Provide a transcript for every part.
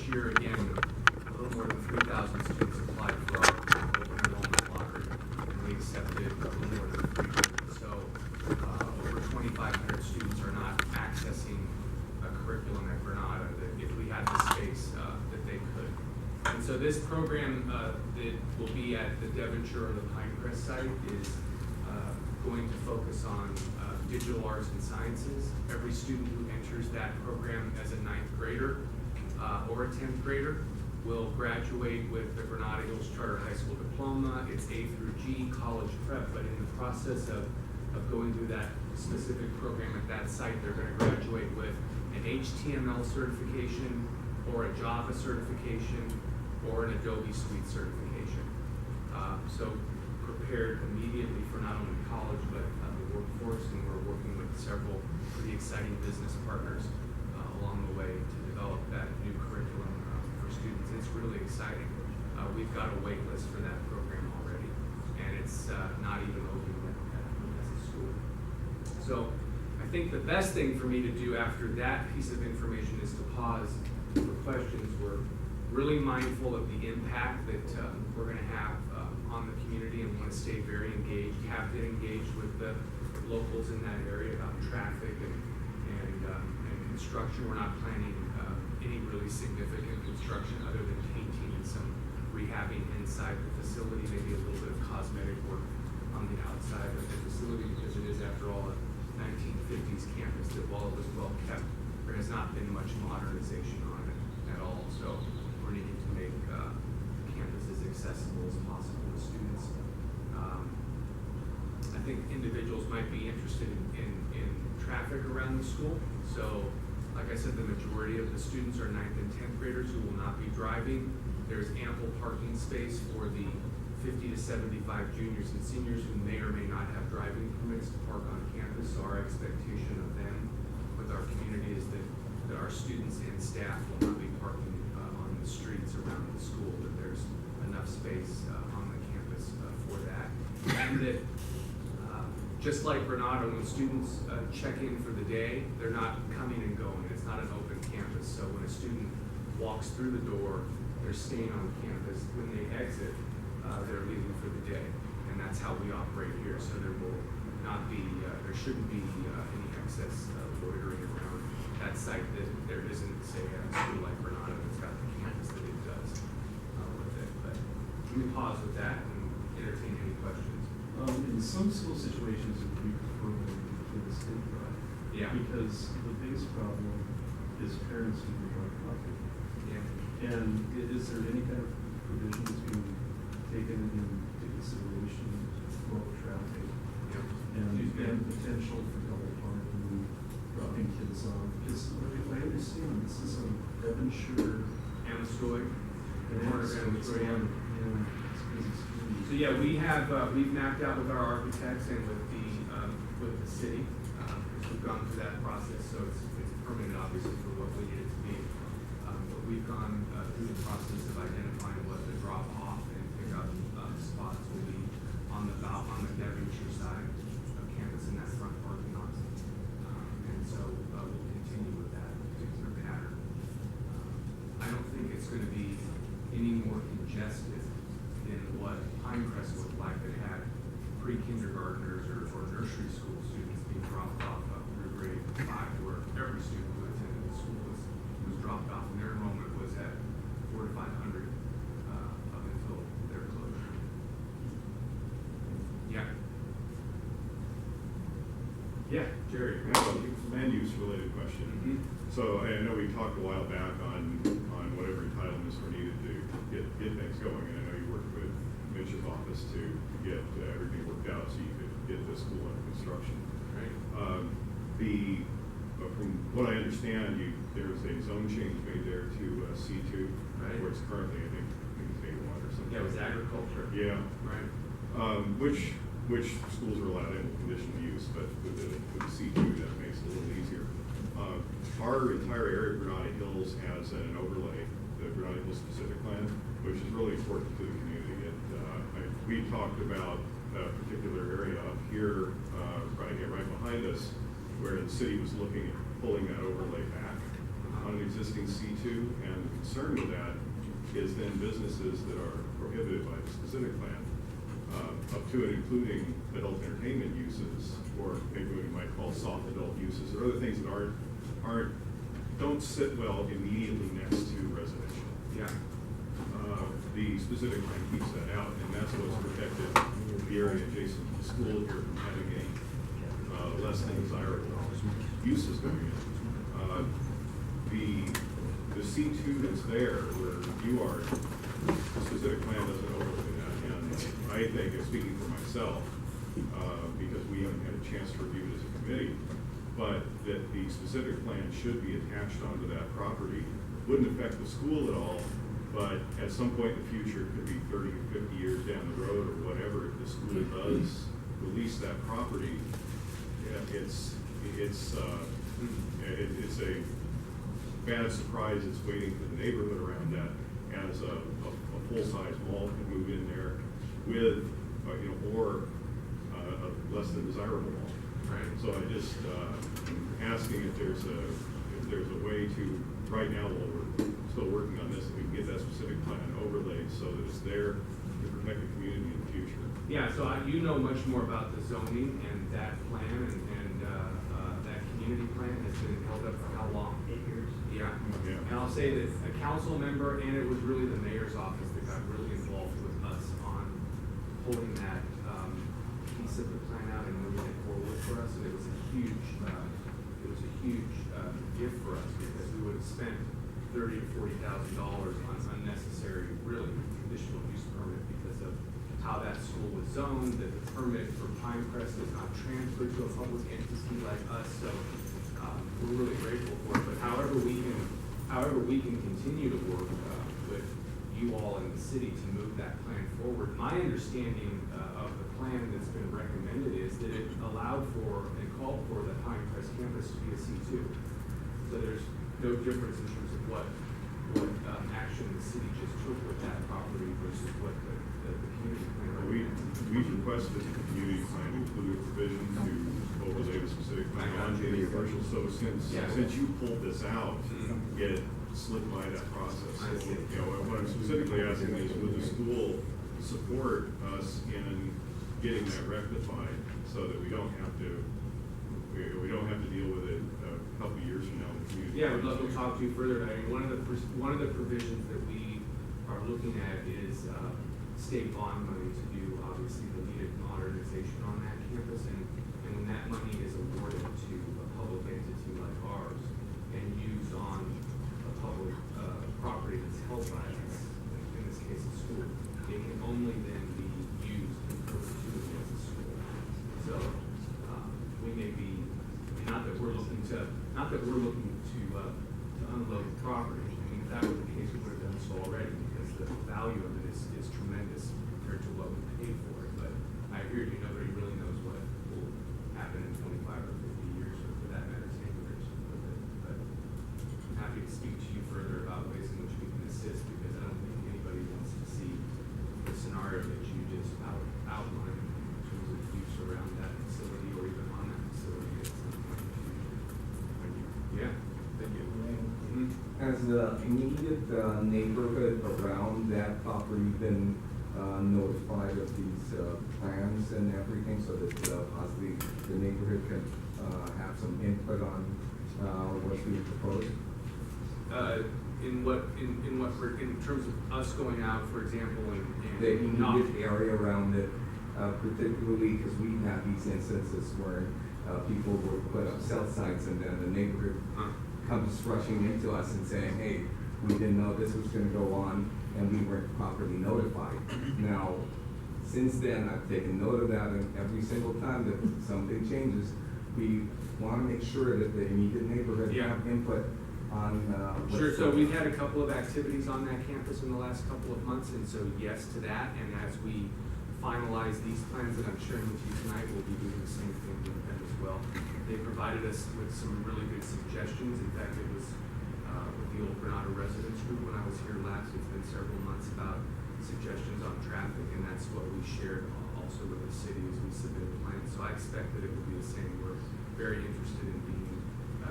year, again, a little more than 3,000 students applied for our open enrollment lottery, and we accepted a little more than 300. So over 2,500 students are not accessing a curriculum at Granada that if we had the space that they could. And so this program that will be at the Devonshire or the Pinecrest site is going to focus on digital arts and sciences. Every student who enters that program as a 9th grader or a 10th grader will graduate with the Granada Hills Charter High School diploma. It's A through G college prep, but in the process of going through that specific program at that site, they're going to graduate with an HTML certification or a Java certification or an Adobe Suite certification. So prepared immediately for not only college but the workforce, and we're working with several pretty exciting business partners along the way to develop that new curriculum for students. It's really exciting. We've got a wait list for that program already, and it's not even open yet as a school. So I think the best thing for me to do after that piece of information is to pause for questions. We're really mindful of the impact that we're going to have on the community, and want to stay very engaged, have been engaged with the locals in that area about traffic and construction. We're not planning any really significant construction other than painting and some rehabbing inside the facility, maybe a little bit of cosmetic work on the outside of the facility, because it is, after all, a 1950s campus that, while it was well kept, there has not been much modernization on it at all. So we're needing to make campus as accessible as possible to students. I think individuals might be interested in traffic around the school. So, like I said, the majority of the students are 9th and 10th graders who will not be driving. There's ample parking space for the 50 to 75 juniors and seniors who may or may not have driving permits to park on campus. So our expectation of them with our community is that our students and staff will not be parking on the streets around the school, that there's enough space on the campus for that. And that just like Granada, when students check in for the day, they're not coming and going. It's not an open campus. So when a student walks through the door, they're staying on campus. When they exit, they're leaving for the day. And that's how we operate here. So there will not be, there shouldn't be any excess loitering around that site, that there isn't, say, a school like Granada that's got the campus that it does with it. But let me pause with that and entertain any questions. In some school situations, we prefer when the kids did drive. Yeah. Because the biggest problem is parents who drive coffee. Yeah. And is there any kind of provisions being taken into consideration for traffic? Yeah. And potential for double parking, dropping kids off? Because if I understand, this is on Devonshire. Amsoy. Yeah. So yeah, we've mapped out with our architects and with the city. We've gone through that process, so it's permanent, obviously, for what we need it to be. But we've gone through the process of identifying what the drop-off and pick-up spots will be on the Devonshire side of campus in that front parking lot. And so we'll continue with that particular pattern. I don't think it's going to be any more congested than what Pinecrest looked like, that had pre-kindergartners or nursery school students being dropped off through grade 5, where every student who attended the school was dropped off, and their enrollment was at 400 to 500 up until their closure. Yeah. Yeah, Jerry. I have a land use related question. Mm-hmm. So I know we talked a while back on whatever entitlements were needed to get things going, and I know you worked with Mitch's office to get everything worked out so you could get the school under construction. Right. From what I understand, there's a zone change made there to C2, Right. where it's currently, I think it's A1 or something. Yeah, it was agriculture. Yeah. Right. Which schools are allowed in conditional use, but with the C2, that makes it a little easier. Our entire area of Granada Hills has an overlay, the Granada Hills Specific Plan, which is really important to the community. We talked about a particular area up here, right behind us, where the city was looking at pulling that overlay back. on an existing C2, and the concern with that is then businesses that are prohibited by the specific plan, up to and including adult entertainment uses, or maybe what you might call soft adult uses, or other things that don't sit well immediately next to residential. Yeah. The specific plan keeps that out, and that's what's protected the area adjacent to the school here from having any less than desirable uses going in. The C2 that's there where you are, the specific plan doesn't overlay that, and I think, speaking for myself, because we haven't had a chance to review it as a committee, but that the specific plan should be attached onto that property. Wouldn't affect the school at all, but at some point in the future, it could be 30 or 50 years down the road or whatever, if the school does release that property, it's a bad surprise that's waiting for the neighborhood around that, as a full-size mall can move in there with, or a less than desirable mall. Right. So I just asking if there's a way to, right now, while we're still working on this, if we can get that specific plan overlaid so that it's there to protect the community in the future. Yeah, so you know much more about the zoning and that plan and that community plan has been held up for how long? 8 years. Yeah. Yeah. And I'll say that a council member, and it was really the mayor's office that got really involved with us on pulling that piece of the plan out and moving it forward for us, and it was a huge gift for us, because we would have spent $30,000 to $40,000 on unnecessary, really, conditional use permit because of how that school was zoned, that the permit for Pinecrest is not transferred to a public entity like us, so we're really grateful for it. But however we can continue to work with you all in the city to move that plan forward. My understanding of the plan that's been recommended is that it allowed for and called for the Pinecrest campus to be a C2. So there's no difference in terms of what action the city just took with that property versus what the community plan. We've requested the community plan to include a provision to overlay the specific plan on the commercial. So since you pulled this out, it slipped by that process. So, what I'm specifically asking is, would the school support us in getting that rectified so that we don't have to deal with it a couple of years from now in the community? Yeah, we'd love to talk to you further. I mean, one of the provisions that we are looking at is state bond money to do, obviously, the needed modernization on that campus, and when that money is awarded to a public entity like ours and used on a public property that's held by us, in this case a school, it can only then be used in perpetuity as a school. So we may be, not that we're looking to unload the property. I mean, if that were the case, we would have done so already, because the value of it is tremendous compared to what we paid for it. But I hear you, nobody really knows what will happen in 25 or 50 years, or for that matter, 10 years with it. But I'm happy to speak to you further about ways in which we can assist, because I don't think anybody wants to see the scenario that you just outlined in terms of use around that facility or even on that facility at some point in the future. Yeah, thank you. Has the immediate neighborhood around that property been notified of these plans and everything, so that possibly the neighborhood can have some input on what's being proposed? In terms of us going out, for example, The and not. immediate area around it, particularly because we have these instances where people will put up cell sites, and then the neighborhood comes rushing into us and saying, hey, we didn't know this was gonna go on, and we weren't properly notified. Now, since then, I've taken note of that, and every single time that something changes, we wanna make sure that the immediate neighborhood have input on what's Sure, so going we've on. had a couple of activities on that campus in the last couple of months, and so yes to that, and as we finalize these plans that I'm sharing with you tonight, we'll be doing the same thing with them as well. They provided us with some really good suggestions. In fact, it was with the old Granada residents group when I was here last. It's been several months about suggestions on traffic, and that's what we shared also with the city as we submitted plans. So I expect that it will be the same. We're very interested in being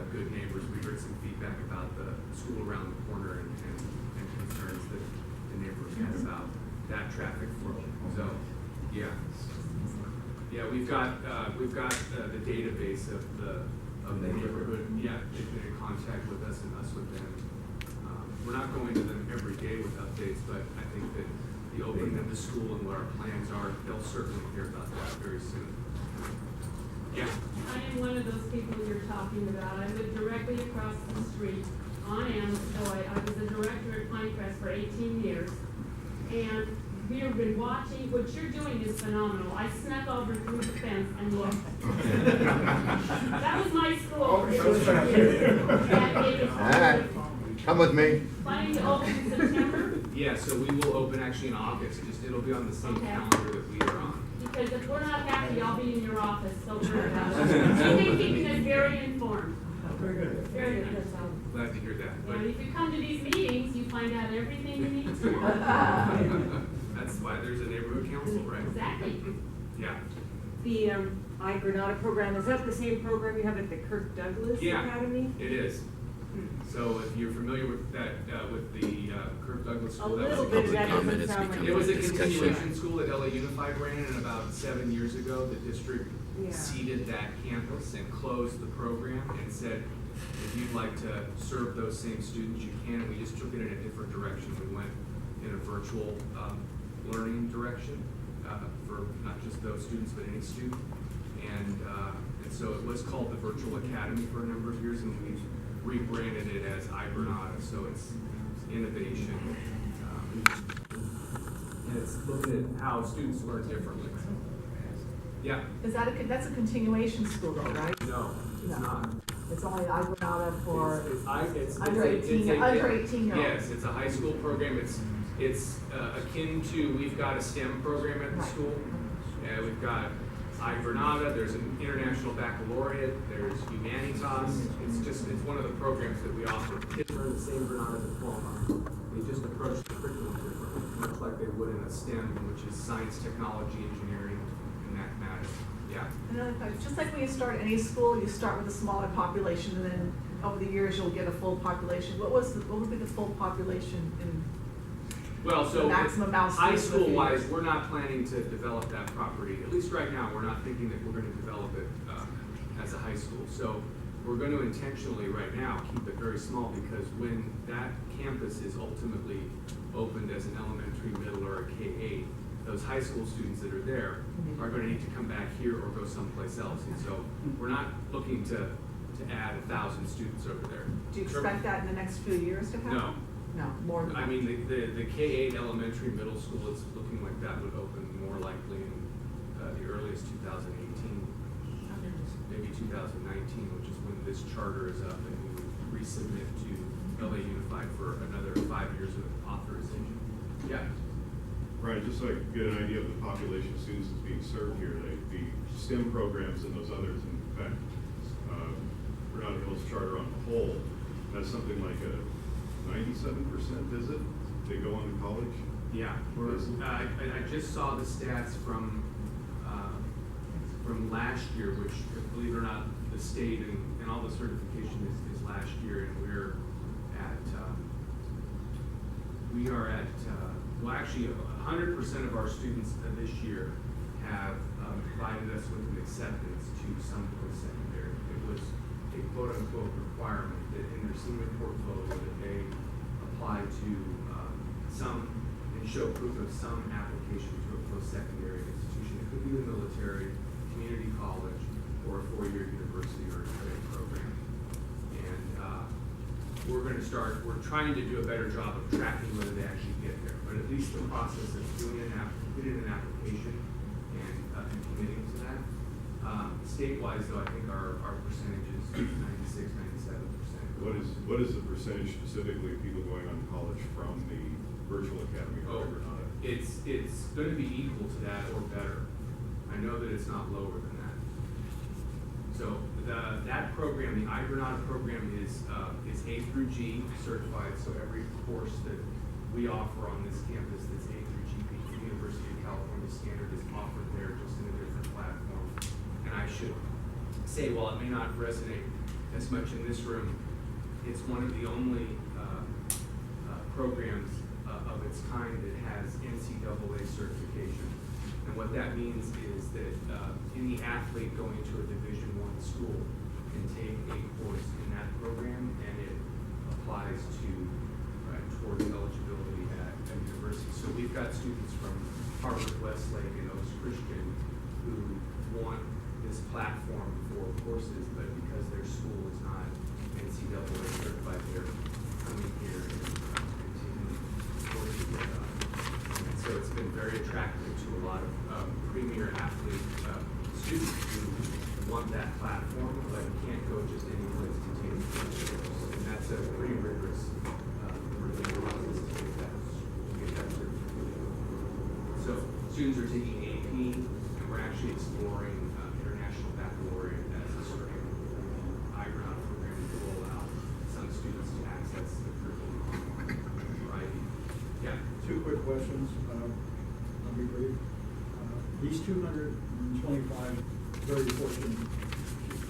good neighbors. We heard get some feedback about the school around the corner and concerns that the neighbors had about that traffic flow. So, yeah. Yeah, we've got the database of the neighborhood, yeah, they've been in contact with us and us with them. We're not going to them every day with updates, but I think that the opening of the school and what our plans are, they'll certainly hear about that very soon. Yeah. I am one of those people you're talking about. I live directly across the street on Amsoy. I was a director at Pinecrest for 18 years. And we have been watching, what you're doing is phenomenal. I snuck over through the fence and looked. That was my school. It was for years. And it is wonderful. Come with me. Planning to open in September? Yeah, so we will open actually in August, it'll be on the same Okay. calendar that we are on. Because if we're not happy, I'll be in your office, so worry about it. You've been keeping us very informed. Very good. Very nice. Glad to hear that. And if you come to these meetings, you find out everything you need to know. That's why there's a neighborhood council, right? Exactly. Yeah. The Granada program, is that the same program you have at the Kirk Douglas Yeah. Academy? It is. So if you're familiar with that, with the Kirk Douglas A School, that was little bit, that doesn't sound like. it was a continuation school that LA Unified ran, and about 7 years ago, the district Yeah. seeded that campus and closed the program and said, if you'd like to serve those same students, you can. And we just took it in a different direction. We went in a virtual learning direction for not just those students, but any student. And so it was called the Virtual Academy for a number of years, and we rebranded it as Granada. So it's innovation. And it's looking at how students learn differently. Yeah. Is that that's a continuation school though, right? No, it's No. not. It's only Granada for It's under 18-year-olds. Yes, it's a high school program. It's akin to, we've got a STEM program at the Right. school. We've got Granada, there's an international baccalaureate, there's Humanitas. It's one of the programs that we offer. Kids learn the same Granada diploma. They just approach the curriculum differently, much like they would in a STEM, which is science, technology, engineering, and mathematics. Yeah. Another question, just like when you start any school, you start with a smaller population, and then over the years you'll get a full population. What would be the full population in? Well, so The maximum amount of high students would school be- wise, we're not planning to develop that property. At least right now, we're not thinking that we're going to develop it as a high school. So we're going to intentionally right now keep it very small, because when that campus is ultimately opened as an elementary, middle, or a K-8, those high school students that are there are going to need to come back here or go someplace else. And so we're not looking to add 1,000 students over there. Do you expect that in the next few years to happen? No. No, more than that. I mean, the K-8 elementary, middle school, it's looking like that would open more likely in the earliest 2018, maybe 2019, which is when this charter is up and we would resubmit to LA Unified for another 5 years of authorization. Yeah. Right, just so I can get an idea of the population of students that's being served here, the STEM programs and those others, in fact, Granada Hills Charter on the whole has something like a 97% visit. They go on to college. Yeah, I just saw the stats from last year, which, believe it or not, the state and all the certification is last year, and we are at well, actually, 100% of our students this year have provided us with an acceptance to some post-secondary. It was a quote-unquote requirement that in their senior portfolio that they apply to some and show proof of some application to a post-secondary institution. It could be the military, community college, or a four-year university or a trade program. And we're trying to do a better job of tracking whether they actually get there. But at least the process of putting in an application and committing to that. Statewide, though, I think our percentage is 96, 97%. What is the percentage specifically of people going on to college from the virtual academy of Granada? It's going to be equal to that or better. I know that it's not lower than that. So that program, the Granada program, is A through G certified. So every course that we offer on this campus that's A through G, the University of California standard, is offered there, just in a different platform. And I should say, while it may not resonate as much in this room, It's one of the only programs of its kind that has NCAA certification. And what that means is that any athlete going to a Division I school can take a course in that program, and it applies to towards eligibility at university. So we've got students from Harvard, Westlake, and Oaks Christian who want this platform for courses, but because their school is not NCAA certified, they're coming here and taking courses with us. And so it's been very attractive to a lot of premier athlete students who want that platform, but can't go just any place to take the course. And that's a pretty rigorous process to get that certification. So students are taking AP, and we're actually exploring international baccalaureate as a sort of I-Granada program to roll out some students to access the curriculum for IB. Yeah. Two quick questions. I'll be brief. These 225 very fortunate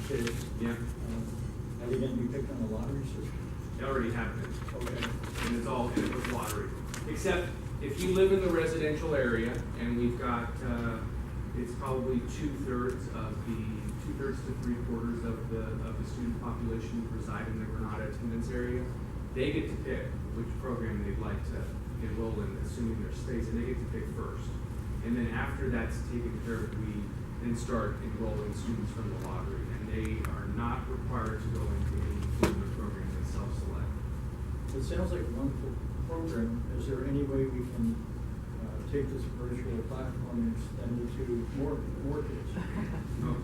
kids, Yeah. are they going to be picked on the lottery system? They already have been. Okay. And it's all, and it was lottery. Except if you live in the residential area, and we've got, it's probably two-thirds to three-quarters of the student population reside in the Granada attendance area, they get to pick which program they'd like to enroll in, assuming there's space, and they get to pick first. And then after that's taken care of, we then start enrolling students from the lottery, and they are not required to go into any particular program, they self-select. It sounds like a wonderful program. Is there any way we can take this virtual platform and extend it to more kids? Oh,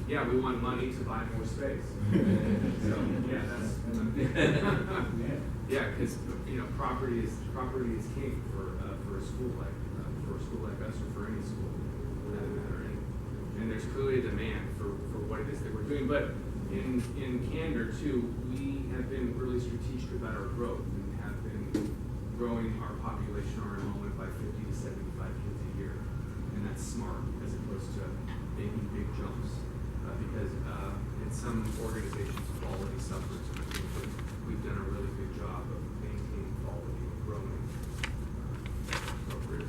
yeah, we want money to buy more space. So, yeah, that's, yeah, because, property is king for a school like us, or for any school, for that matter. And there's clearly a demand for what it is that we're doing. But in candor too, we have been really strategic about our growth, and have been growing our population, our enrollment by 50 to 75 kids a year. And that's smart, as opposed to making big jumps. Because in some organizations, quality suffers. And I think that we've done a really good job of maintaining quality and growing appropriately.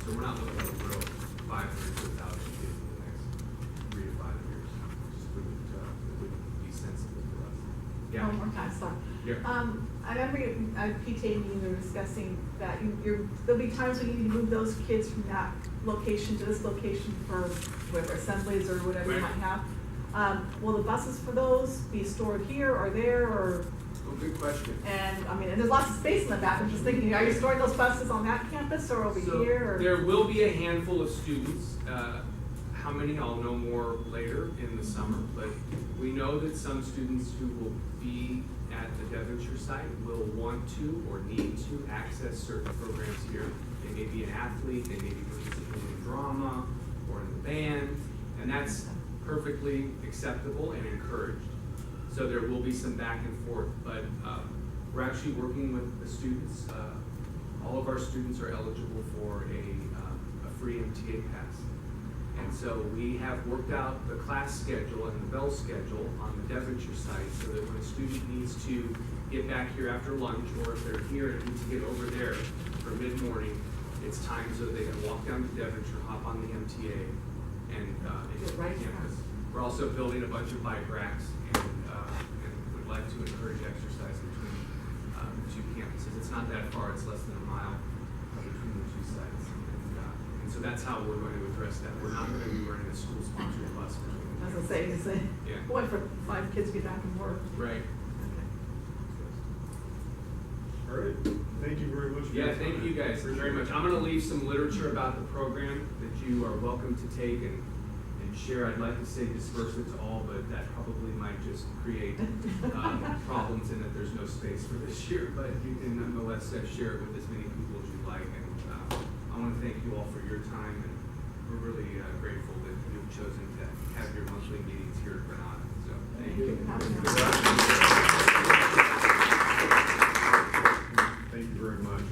So we're not looking to grow 500 to 1,000 kids in the next 3 to 5 years. It just wouldn't be sensible for us. Yeah. One more time, sorry. Yeah. I remember at PTA meeting, we were discussing that there'll be times when you need to move those kids from that location to this location for whatever assemblies or whatever you Right. might have. Will the buses for those be stored here or there, or? Oh, good question. And there's lots of space in the back. I'm just thinking, are you storing those buses on that campus or over So here? Or? there will be a handful of students. How many, I'll know more later in the summer, but we know that some students who will be at the Devonshire site will want to or need to access certain programs here. They may be an athlete, they may be participating in drama or in the band, and that's perfectly acceptable and encouraged. So there will be some back and forth, but we're actually working with the students. All of our students are eligible for a free MTA pass. And so we have worked out the class schedule and the bell schedule on the Devonshire site, so that when a student needs to get back here after lunch, or if they're here and need to get over there for mid-morning, it's time so they can walk down to Devonshire, hop on the MTA, and into Right. campus. We're also building a bunch of bike racks, and would like to encourage exercise between the two campuses. It's not that far, it's less than a mile between the two sites. And so that's how we're going to address that. We're not going to be running a school-sponsored bus between the I two. was gonna say, Yeah. boy, for 5 kids to get back and forth. Right. All right, thank you very much. for Yeah, your thank time. you guys very much. I'm gonna leave some literature about the program that you are welcome to take and share. I'd like to say disperse it to all, but that probably might just create problems in that there's no space for this year. But you can nonetheless share it with as many people as you'd like. And I want to thank you all for your time, and we're really grateful that you've chosen to have your monthly meetings here at Granada. So thank you. Thank you very much.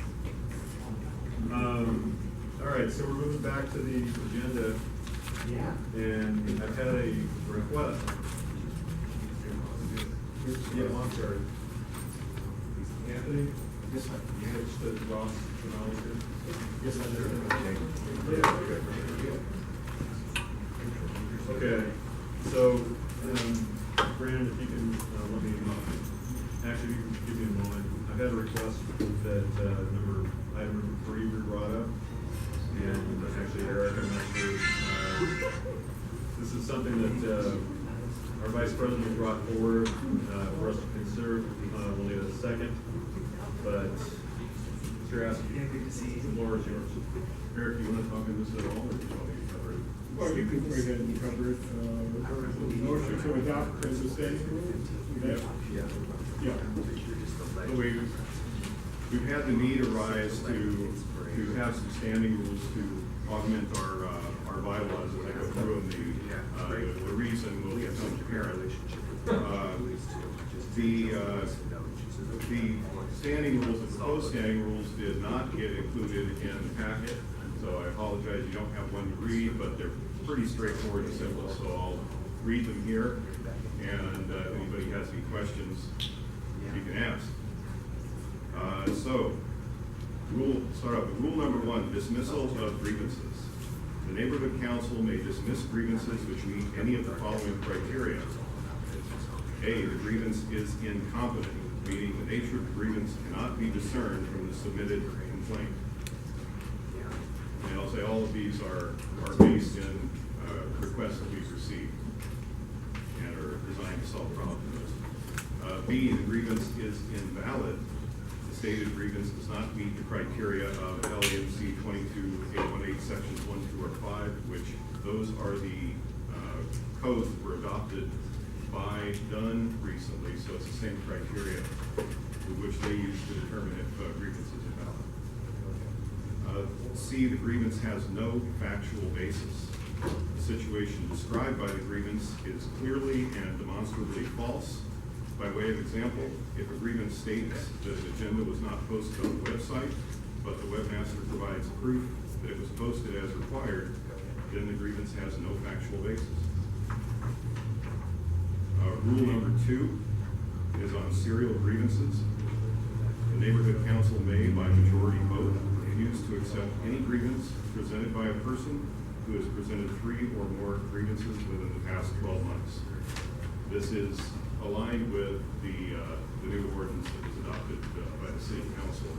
All right, so we're moving back to the agenda, and I've had a request Yeah, I'm sorry. Anthony? Yes, sir. You understood Ross chronology? Yes, I did. Okay, so, Brandon, if you can, let me, actually, you can give me a moment. I've had a request that, item number 3 be brought up, and actually, Eric, I'm not sure, this is something that, our vice president brought forward, for us to consider. We'll need a second, but Mr. Askey, the floor is yours. Eric, you want to talk on this at all, or do you want me to cover it? Well, you can go ahead and cover it. Motion to adopt as a standing rule? Yeah. So we've had the need arise to have some standing rules to augment our bylaws as I go through them. The reason will become apparent. The standing rules, the proposed standing rules did not get included in the packet, so I apologize, you don't have one to read, but they're pretty straightforward and simple, so I'll read them here, and if anybody has any questions, you can ask. Start off with rule number 1, dismissal of grievances. The neighborhood council may dismiss grievances which meet any of the following criteria. A, the grievance is incompetent, meaning the nature of the grievance cannot be discerned from the submitted complaint. And I'll say all of these are based in requests that we've received and are designed to solve problems. B, the grievance is invalid. The stated grievance does not meet the criteria of LAMC 22-818 sections 1, 2, or 5, which those are the codes that were adopted by Dunn recently, so it's the same criteria which they use to determine if grievance is invalid. C, the grievance has no factual basis. The situation described by the grievance is clearly and demonstrably false. By way of example, if a grievance states that an agenda was not posted on the website, but the webmaster provides proof that it was posted as required, then the grievance has no factual basis. Rule number 2 is on serial grievances. The neighborhood council may, by majority vote, refuse to accept any grievance presented by a person who has presented 3 or more grievances within the past 12 months. This is aligned with the new ordinance that was adopted by the city council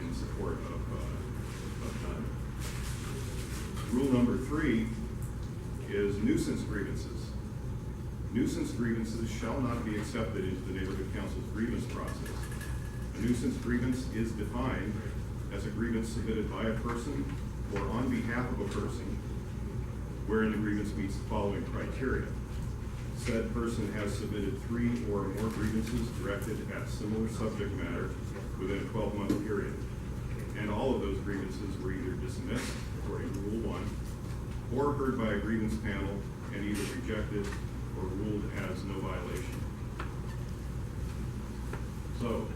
in support of Dunn. Rule number 3 is nuisance grievances. Nuisance grievances shall not be accepted into the neighborhood council's grievance process. A nuisance grievance is defined as a grievance submitted by a person or on behalf of a person wherein the grievance meets the following criteria. Said person has submitted 3 or more grievances directed at similar subject matter within a 12-month period. And all of those grievances were either dismissed according to Rule 1 or heard by a grievance panel and either rejected or ruled as no violation. So,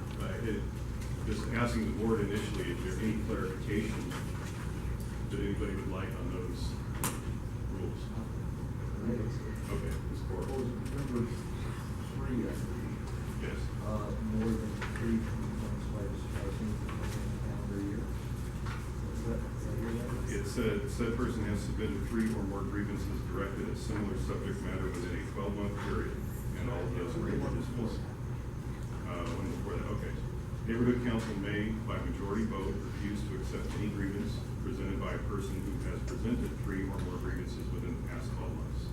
just asking the board initially if there's any clarification that anybody would like on those rules. Okay, Ms. Cora. Number 3, I believe. Yes. More than 3 months by discussing calendar year. It said person has submitted 3 or more grievances directed at similar subject matter within a 12-month period, and all of those were dismissed. One before that, okay. Neighborhood council may, by majority vote, refuse to accept any grievance presented by a person who has presented 3 or more grievances within the past 12 months.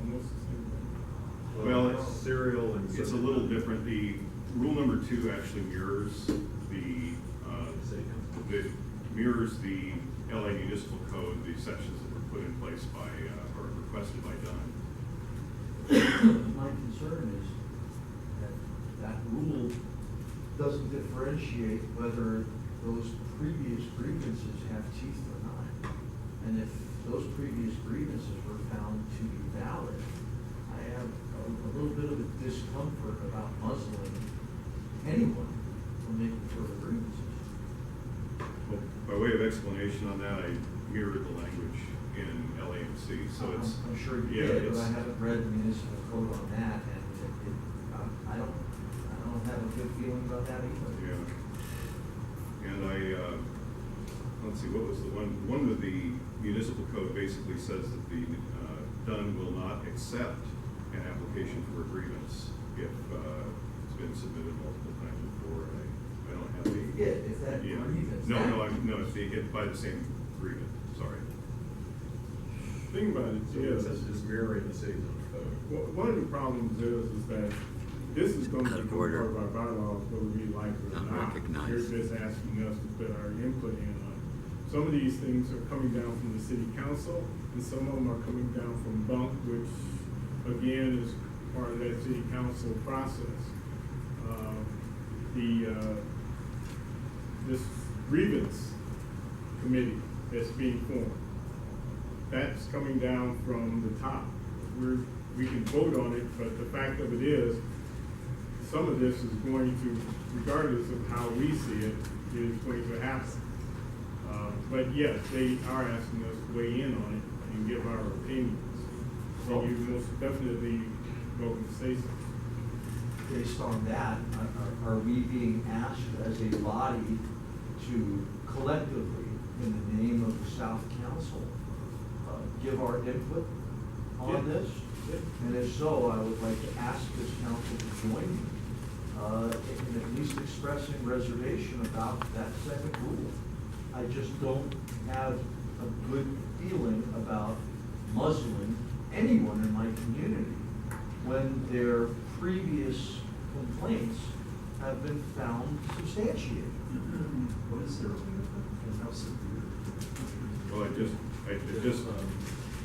Almost the same thing. Well, it's serial and. It's a little different. The rule number 2 actually mirrors the LA Municipal Code, the sections that were put in place by, or requested by Dunn. My concern is that rule doesn't differentiate whether those previous grievances have teeth or not. And if those previous grievances were found to be valid, I have a little bit of a discomfort about muzzling anyone from making further grievances. Well, by way of explanation on that, I mirrored the language in LAMC, so it's. I'm sure you yeah, did, but it's- I haven't read the municipal code on that, and about that either. Yeah. And let's see, what was the one with the municipal code basically says that the DUN will not accept an application for a grievance if it's been submitted multiple times before. I don't have the. Is that Yeah. grievance? No, it's by the same grievance, sorry. Thing about it is, Just mirroring the city's own code. one of the problems is that this is going to be part of our bylaws, whether we like it or not. They're just asking us to put our input in on it. Some of these things are coming down from the city council, and some of them are coming down from Bunk, which again is part of that city council process. This grievance committee that's being formed, that's coming down from the top. We can vote on it, but the fact of it is, some of this is going to, regardless of how we see it, is going to happen. But yes, they are asking us to weigh in on it and give our opinions. So you most definitely welcome to say something. Based on that, are we being asked as a body to collectively, in the name of the South Council, give our input on this? And if so, I would like to ask this council to join me in at least expressing reservation about that second rule. I just don't have a good feeling about muzzling anyone in my community when their previous complaints have been found substantiated. What is their limit and how severe? Well, I just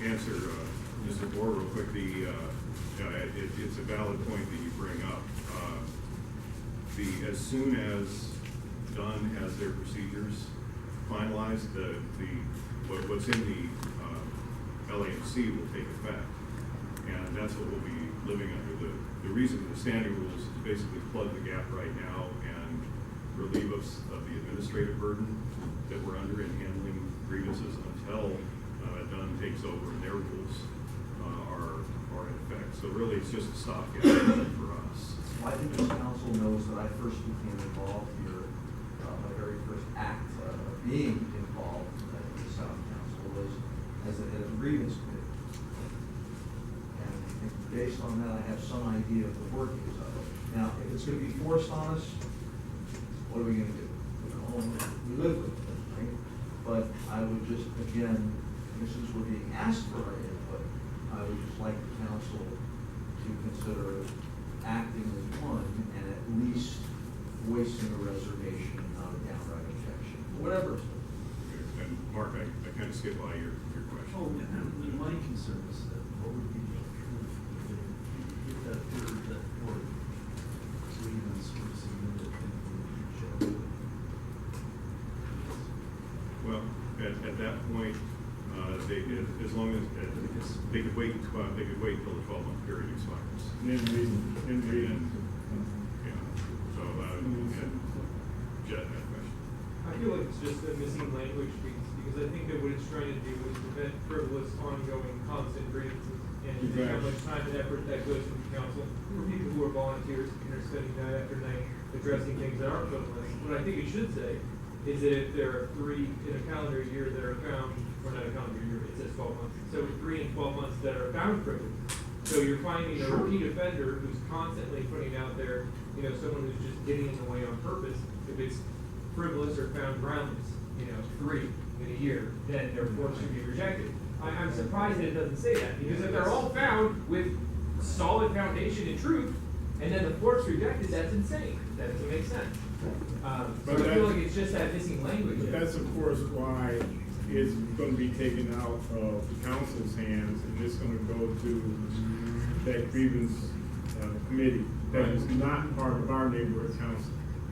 answer Mr. Moore real quick. It's a valid point that you bring up. As soon as Dunn has their procedures finalized, what's in the LAMC will take effect, and that's what we'll be living under. The reason for the standing rules is to basically plug the gap right now and relieve us of the administrative burden that we're under in handling grievances until Dunn takes over and their rules are in effect. So really, it's just a stopgap for us. I think this council knows that I first became involved here, my very first act of being involved in the South Council was as a grievance committee. And I think based on that, I have some idea of the workings of it. Now, if it's gonna be forced on us, what are we gonna do? You know, we live with it, right? But I would just, again, since we're being asked for our input, I would just like the council to consider acting as one and at least voicing a reservation, not a downright objection, whatever. And Mark, I kind of skipped by your question. Oh, my concern is that what would be the alternative if that third, that fourth grievance were submitted in the future? Well, at that point, as long as they could wait until the 12-month period expires. And Yeah. So, Jet, that question. I feel like it's just a missing language because I think that what it's trying to do is prevent frivolous, ongoing, constant grievances. And how much time and effort that goes into council for people who are volunteers and are spending night after night addressing things that are frivolous. What I think it should say is that if there are 3 in a calendar year that are found, or not a calendar year, it says 12 months. So 3 in 12 months that are found frivolous. So you're finding a repeat offender who's constantly putting out there, someone who's just getting in the way on purpose. If it's frivolous or found groundless, 3 in a year, then their force should be rejected. I'm surprised that it doesn't say that, because if they're all found with solid foundation and truth, and then the force rejected, that's insane. That doesn't make sense. So I feel like it's just that missing language. But that's of course why it's going to be taken out of the council's hands, and it's going to go to that grievance committee that is not part of our neighborhood council.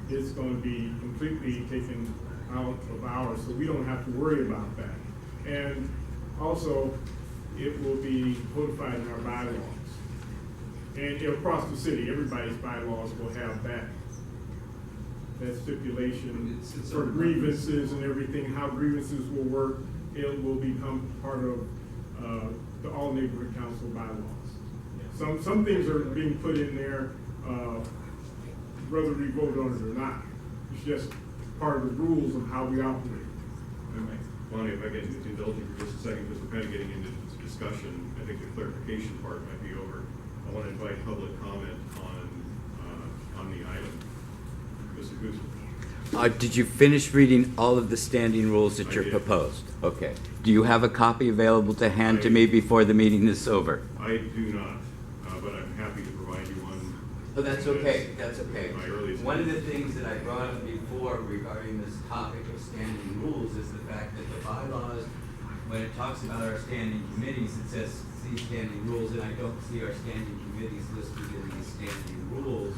It's going to be completely taken out of ours, so we don't have to worry about that. And also, it will be codified in our bylaws. And across the city, everybody's bylaws will have that stipulation for grievances and everything, how grievances will work. It will become part of the all neighborhood council bylaws. Some things are being put in there whether we vote on it or not. It's just part of the rules of how we operate. Bonnie, if I can indulge you for just a second, because we're kind of getting into this discussion, I think the clarification part might be over. I want to invite public comment on the item. Mr. Guzman. Did you finish reading all of the standing rules that I you're did. proposed? Okay. Do you have a copy available to hand to me before the meeting is over? I do not, but I'm happy to provide you one. Oh, that's okay, that's okay. My earliest. One of the things that I brought up before regarding this topic of standing rules is the fact that the bylaws, when it talks about our standing committees, it says see standing rules, and I don't see our standing committees listed in these standing rules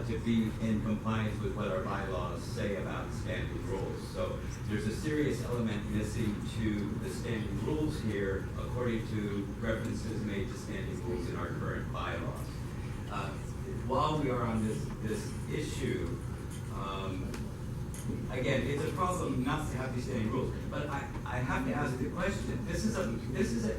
to be in compliance with what our bylaws say about standing rules. So there's a serious element missing to the standing rules here, according to references made to standing rules in our current bylaws. While we are on this issue, again, it's a problem not to have these standing rules, but I have to ask the question. This is an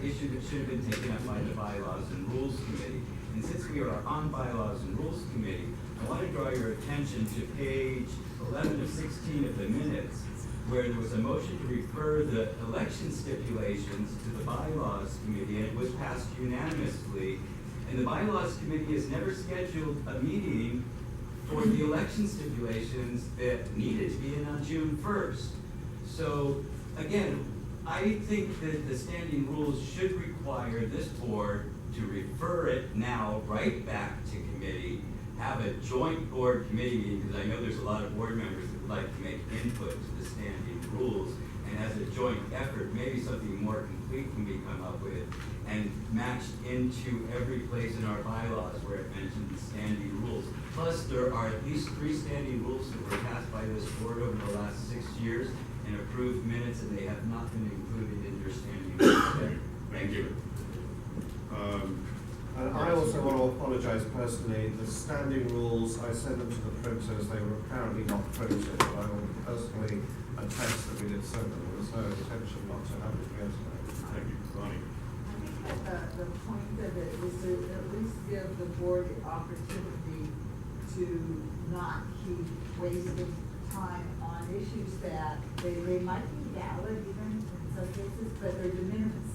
issue that should have been taken up by the Bylaws and Rules Committee. And since we are on Bylaws and Rules Committee, I want to draw your attention to page 11 of 16 of the minutes, where there was a motion to refer the election stipulations to the Bylaws Committee, and it was passed unanimously. And the Bylaws Committee has never scheduled a meeting for the election stipulations that needed to be in on June 1st. So, again, I think that the standing rules should require this board to refer it now right back to committee, have a joint board committee meeting, because I know there's a lot of board members that would like to make input to the standing rules, and as a joint effort, maybe something more complete can be come up with and matched into every place in our bylaws where it mentions standing rules. Plus, there are at least 3 standing rules that were passed by this board over the last 6 years and approved minutes, and they have not been included in your standing rules. Thank you. And I also want to apologise personally. The standing rules, I sent them to the printers. They were apparently not printed, but I will personally attest that we did send them. There was no intention not to have it yesterday. Thank you, Bonnie. I think that the point of it is to at least give the board the opportunity to not keep wasting time on issues that they might be valid even in some cases, but they're de minimis.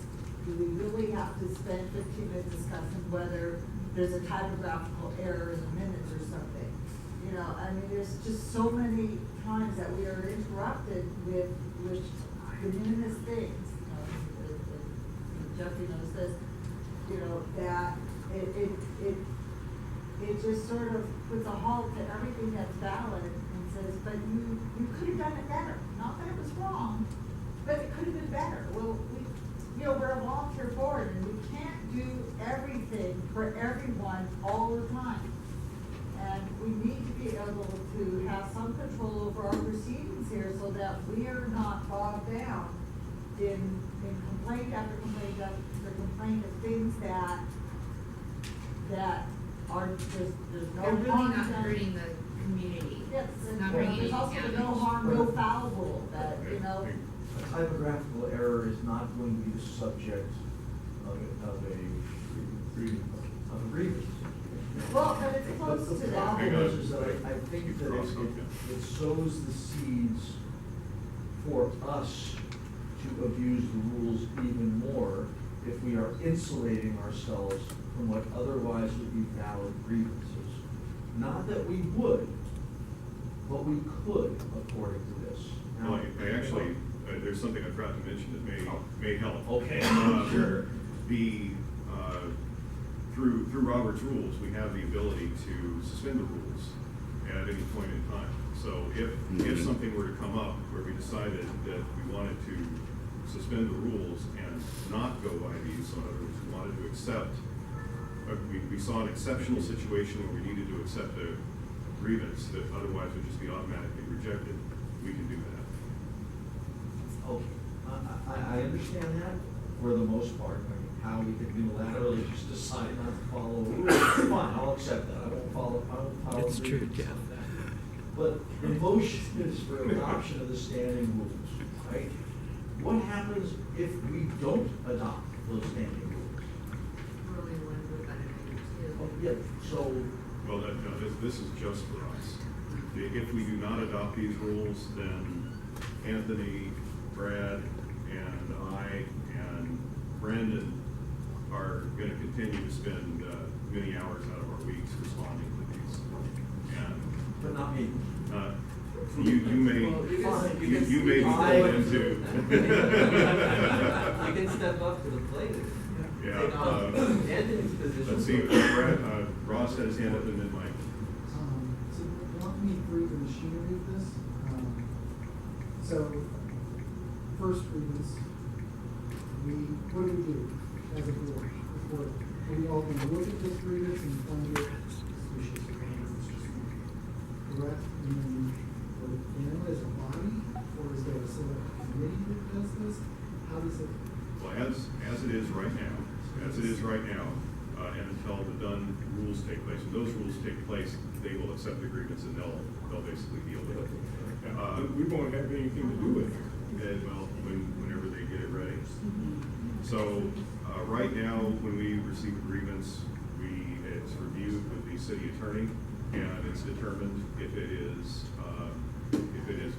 Do we really have to spend 15 minutes discussing whether there's a typographical error in the minutes or something? You know, I mean, there's just so many times that we are interrupted with de minimis things. You know, Jeffrey knows this. You know, that it just sort of puts a halt to everything that's valid and says, but you could have done it better. Not that it was wrong, but it could have been better. Well, we're a volunteer board and we can't do everything for everyone all the time. And we need to be able to have some control over our proceedings here so that we are not bogged down in complaint after complaint after complaint of things that are just, there's no They're really harm not done. hurting the community. Yes, It's and not bringing there's any also the no damage. harm, no foul rule that, you know. A typographical error is not going to be the subject of a grievance. Well, but it's close But to the that. problem is that I think that it sows the seeds for us to abuse the rules even more if we are insulating ourselves from what otherwise would be valid grievances. Not that we would, but we could, according to this. Now, Well, I actually, there's something I forgot to mention that may help. Okay, sure. Through Robert's rules, we have the ability to suspend the rules at any point in time. So if something were to come up where we decided that we wanted to suspend the rules and not go by these, so in other words, we wanted to accept, we saw an exceptional situation where we needed to accept a grievance that otherwise would just be automatically rejected, we can do that. Okay, I understand that for the most part. I mean, how we can unilaterally just decide not to follow a rule, fine, I'll accept that. I won't follow. It's true, agreements Jeff. on that. But the motion is for adoption of the standing rules, right? What happens if we don't adopt those standing rules? Really one would better than Oh, two. yeah, so Well, this is just for us. If we do not adopt these rules, then Anthony, Brad, and I, and Brandon are gonna continue to spend, many hours out of our weeks responding to these. And, But not me. you may, Well, you can- you may be called into. You can step up to the plate. Yeah, Take off Anthony's position. let's see, Brad, Ross had his hand up and then Mike. So walk me through the machinery of this. So, first grievance, what do we do as a board? Before, are we all gonna look at this grievance and find it suspicious, correct? And then, or as a body, or is there a select committee that does this? How does it? Well, as it is right now, and until the done rules take place, when those rules take place, they will accept the grievance and they'll basically deal with it. We won't have anything to do with it. Well, whenever they get it ready. So, right now, when we receive a grievance, it's reviewed with the city attorney, and it's determined if it is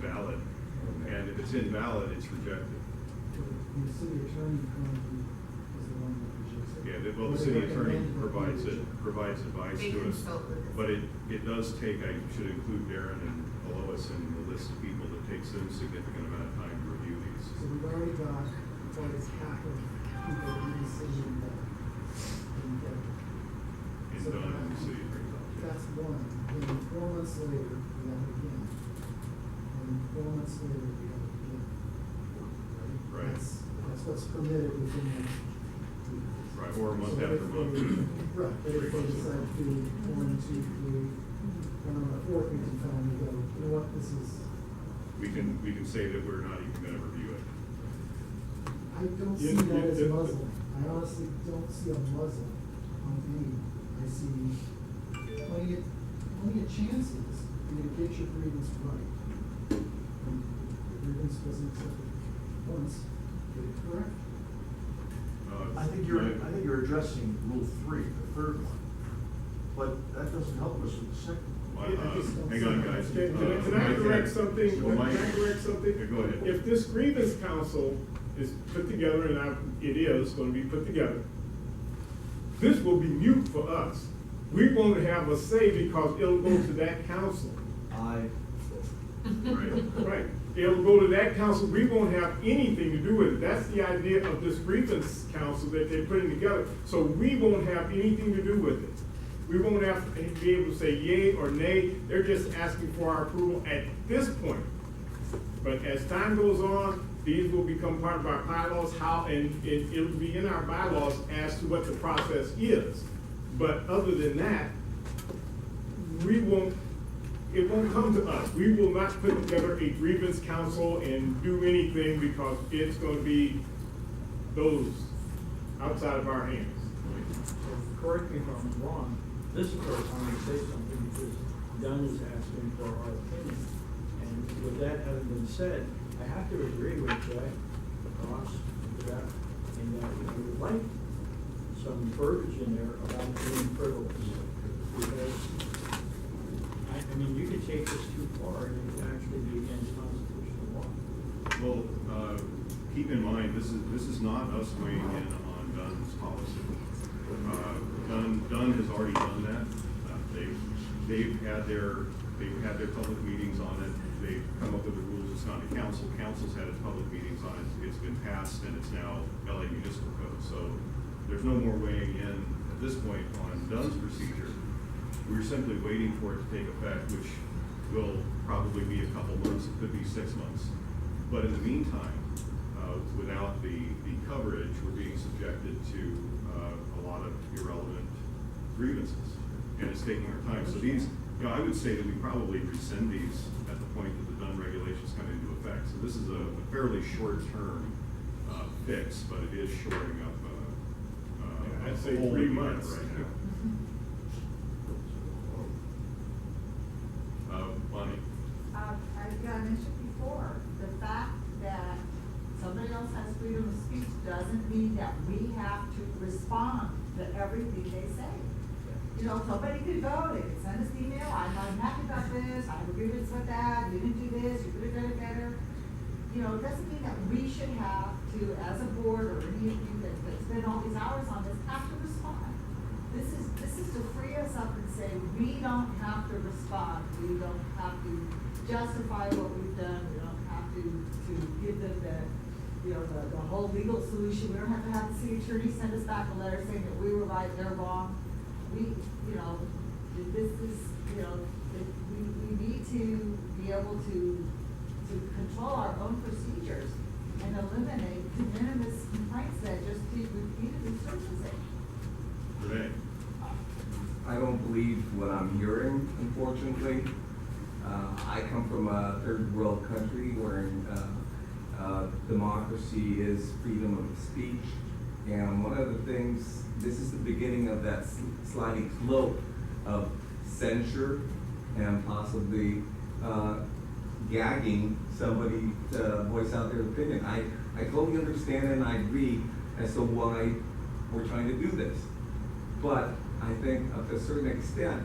valid, and if it's invalid, it's rejected. The city attorney currently is the one that rejects it. Yeah, well, the city attorney provides advice to us, but it does take, I should include Darren and Lois in the list of people that takes them a significant amount of time to review these. So we've already got, what is half of people in the city that didn't get it. And So done in the city attorney's office. that's one. Then 4 months later, we have it again. And 4 months later, we have it again. Right. That's what's permitted within the. Right, or a month So after if month. they- Right, but if they decide to do 1, 2, 3, and on the fourth, we can finally go, you know what, this is. We can say that we're not even gonna review it. I don't see that as a muzzle. I honestly don't see a muzzle on any. I see plenty of chances for you to get your grievance right. And the grievance wasn't accepted once, get it correct. I think you're addressing Rule 3, the third one, but that doesn't help us with the second one. Hang on, guys. Can I correct something? Well, Can I correct something? Yeah, go ahead. If this grievance council is put together, and it is gonna be put together, this will be mute for us. We won't have a say because it'll go to that council. Right. It'll go to that council. We won't have anything to do with it. That's the idea of this grievance council that they're putting together. So we won't have anything to do with it. We won't have to be able to say yay or nay. They're just asking for our approval at this point. But as time goes on, these will become part of our bylaws, and it'll be in our bylaws as to what the process is. But other than that, it won't come to us. We will not put together a grievance council and do anything because it's gonna be those outside of our hands. So correct me if I'm wrong, this is our time to say something because Dunn is asking for our opinion. And with that having been said, I have to agree with Jack, Ross, Jeff, and that we would like some verbiage in there about being frivolous. Because, I mean, you could take this too far and it could actually be against constitutional law. Well, keep in mind, this is not us weighing in on Dunn's policy. Dunn has already done that. They've had their public meetings on it. They've come up with the rules. It's gone to council. Council's had its public meetings on it. It's been passed and it's now LA Municipal Code. So there's no more weighing in at this point on Dunn's procedure. We're simply waiting for it to take effect, which will probably be a couple months. It could be 6 months. But in the meantime, without the coverage, we're being subjected to a lot of irrelevant grievances, and it's taking our time. So these, I would say that we probably rescind these at the point that the Dunn regulations come into effect. So this is a fairly short-term fix, but it is shoring up. I'd say a hole 3 that we have months. right now. Bonnie. I mentioned before, the fact that somebody else has freedom of speech doesn't mean that we have to respond to everything they say. you know, nobody could vote, they could send us an email, I'm happy about this, I have agreements with that, you didn't do this, you could have done it better. You know, it doesn't mean that we should have to, as a board or any of you that spend all these hours on this, have to respond. This is to free us up and say, we don't have to respond, we don't have to justify what we've done, we don't have to give them the whole legal solution, we don't have to have the city attorney send us back a letter saying that we were right, they're wrong. We, you know, this is, you know, we need to be able to control our own procedures and eliminate the minimus complaints that just keep repeatedly surfacing. Renee? I don't believe what I'm hearing, unfortunately. I come from a third world country where democracy is freedom of speech. And one of the things, this is the beginning of that sliding slope of censure and possibly gagging somebody to voice out their opinion. I totally understand and I agree as to why we're trying to do this. But I think up to a certain extent,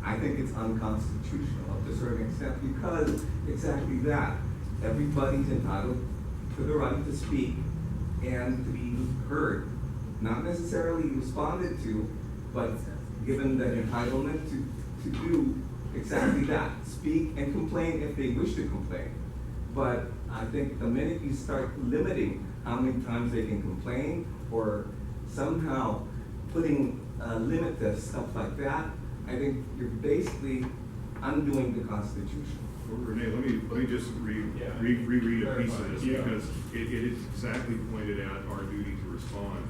I think it's unconstitutional up to a certain extent because exactly that. Everybody's entitled to the right to speak and to be heard. Not necessarily responded to, but given the entitlement to do exactly that. Speak and complain if they wish to complain. But I think the minute you start limiting how many times they can complain or somehow putting a limit to stuff like that, I think you're basically undoing the Constitution. Well, Renee, let me just reread a piece of this because it is exactly pointed at our duty to respond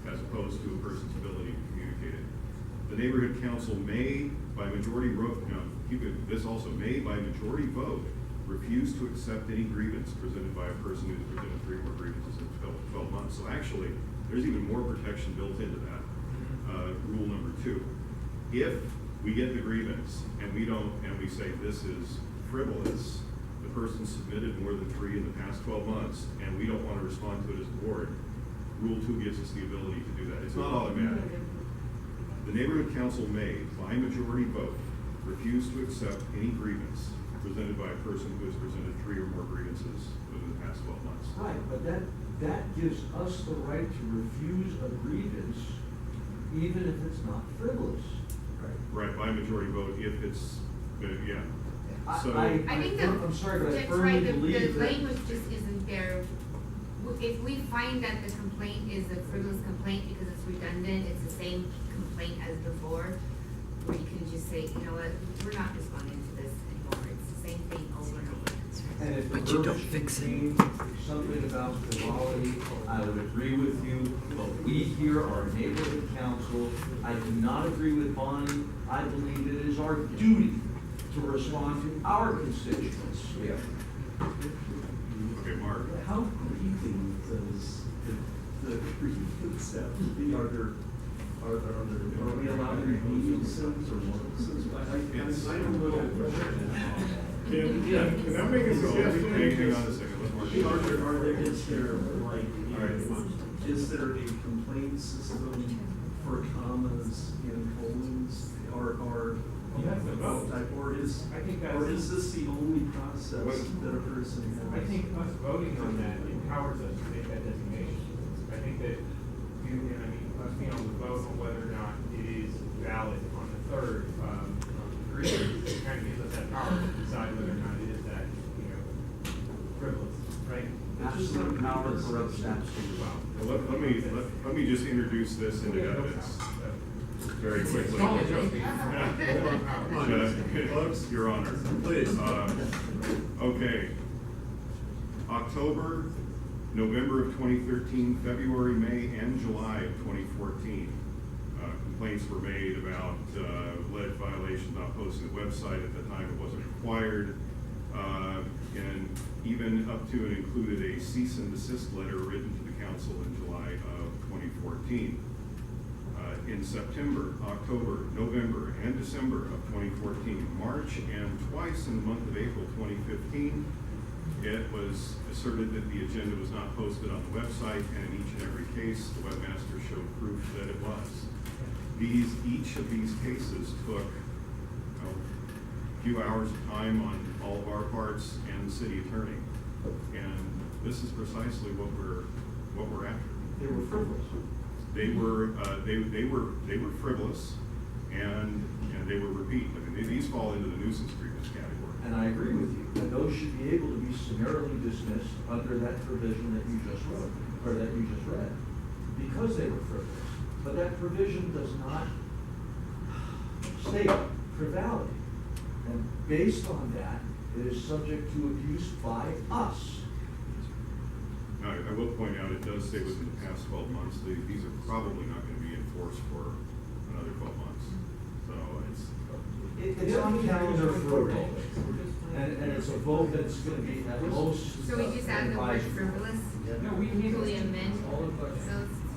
as opposed to a person's ability to communicate it. The neighborhood council may, by majority vote, this also may, by majority vote, refuse to accept any grievance presented by a person who's presented 3 or more grievances in 12 months. So actually, there's even more protection built into that. Rule number 2. If we get the grievance and we say this is frivolous, the person submitted more than 3 in the past 12 months, and we don't want to respond to it as a board, Rule 2 gives us the ability to do that. It's not automatic. The neighborhood council may, by majority vote, refuse to accept any grievance presented by a person who has presented 3 or more grievances within the past 12 months. Right, but that gives us the right to refuse a grievance even if it's not frivolous. Right, by majority vote, if it's, yeah. So, I think I'm sorry, but I that's firmly right, the believe that. language just isn't there. If we find that the complaint is a frivolous complaint because it's redundant, it's the same complaint as before, we can just say, you know what, we're not responding to this anymore, it's the same thing over and over. And if the verbiage contains something about quality, I would agree with you, but we here are neighborhood council. I do not agree with Bonnie. I believe it is our duty to respond to our constituents. Yeah. okay, Mark. How grieving does the grievance have to be? Are we allowed to grieve sins or sins? I don't know. Can I make a suggestion? Hang on a second, let Mark. Is there a complaint system for commas in colons or You have to vote. or is this the only process that a person has? I think us voting on that empowers us to make that designation. I think that, us being able to vote on whether or not it is valid on the third, agreement, it kind of gives us that power to decide whether or not it is that, frivolous, right? Absolute power corrupts absolute. Well, let me just introduce this into evidence very quickly. Your Honor. Please. Okay. October, November of 2013, February, May, and July of 2014. Complaints were made about alleged violations not posting the website. At the time, it wasn't required. And even up to and included a cease and desist letter written to the council in July of 2014. In September, October, November, and December of 2014, March, and twice in the month of April 2015, it was asserted that the agenda was not posted on the website, and in each and every case, the webmaster showed proof that it was. each of these cases took, you know, a few hours of time on all of our parts and the city attorney. And this is precisely what we're after. They were frivolous. They were frivolous, and they were repeat. I mean, these fall into the nuisance grievance category. And I agree with you, and those should be able to be summarily dismissed under that provision that you just wrote, or that you just read, because they were frivolous. But that provision does not state frivolity. And based on that, it is subject to abuse by us. Now, I will point out, it does say within the past 12 months, these are probably not going to be enforced for another 12 months. So It's on calendar for a vote, and it's a vote that's gonna be at most. So we just add the word advisory. frivolous? No, we can't. Can we amend? So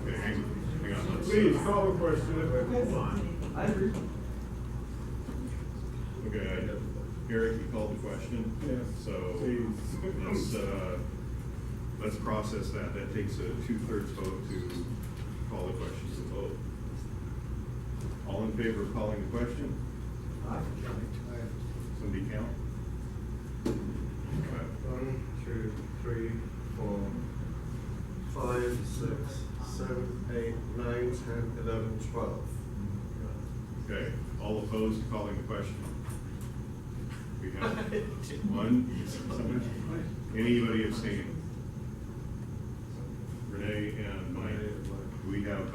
Okay, hang on. Let's, Please, call the question. Move on. I agree. Okay, Eric, you called the question. Yes. So Please. let's process that. That takes a 2/3 vote to call the question to vote. All in favor of calling the question? Somebody count? 1, 2, 3, 4, 5, 6, 7, 8, 9, 10, 11, 12. Okay, all opposed to calling the question? We have one. Anybody abstaining? Renee and Mike. We have,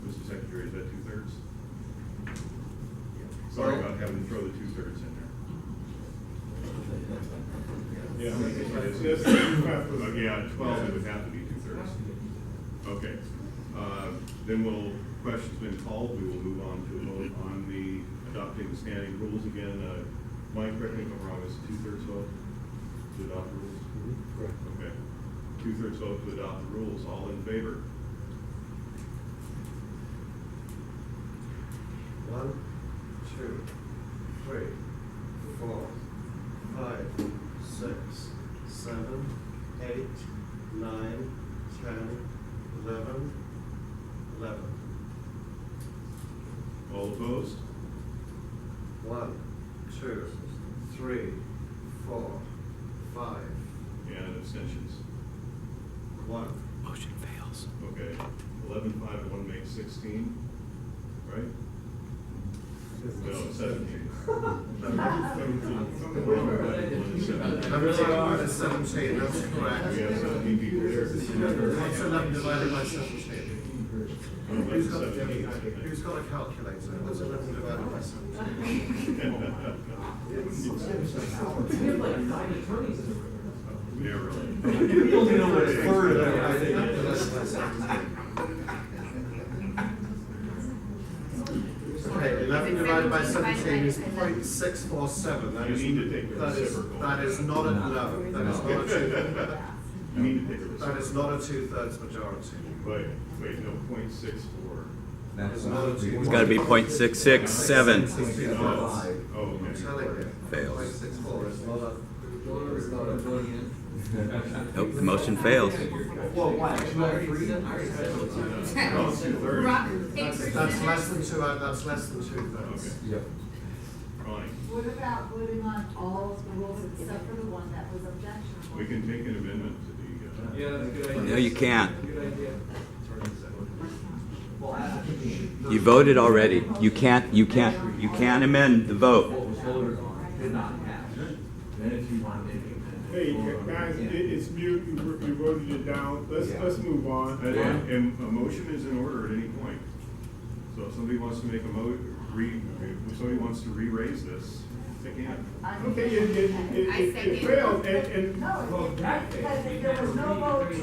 Mr. Secretary, is that 2/3? Sorry about having to throw the 2/3 in there. Yeah, 12, it would have to be 2/3. Okay, then question's been called, we will move on to a vote on the adopting the standing rules again. Mike, correct me if I'm wrong, is it 2/3 vote to adopt the rules? Correct. Okay, 2/3 vote to adopt the rules, all in favor? 1, 2, 3, 4, 5, 6, 7, 8, 9, 10, 11, 11. All opposed? 1, 2, 3, 4, 5, And abstentions? 1. Motion fails. Okay, 11, 5, and 1 makes 16, right? No, 17. 17, that's correct. We have 17 people here. What's 11 divided by 17? Who's got a 17. calculator? What's 11 divided by 17? We have like 9 attorneys in the room. Yeah, really. You only know what a third of it, I think. Okay, 11 divided by 17 is 0.647. That You is, need to take the that is, reciprocal. that is not a, no, that is not a two, You need to take a that reciprocal. is not a 2/3 majority. Wait, no, 0.64. That's not a two. It's gotta be .667. Oh, I'm okay. telling you. Fails. 0.64 is not a. Nope, the motion fails. Well, why, 2 out of 3 then? No, 2/3. That's less than 2, that's less than 2/3. Okay. Yep. Ronnie, What about voting on all of the rules except for the one that was objectionable? we can take an amendment to the, Yeah, that's a good idea. No, you can't. Good idea. Well, I think you should. You voted already. You can't amend the vote. What was voted on did not pass. Then if you want to make it. Hey, guys, it's mute, you voted it down, let's move on. and a motion is in order at any point. So if somebody wants to make a if somebody wants to re-raise this, they can. Okay, it failed, and. No, because if there was no vote that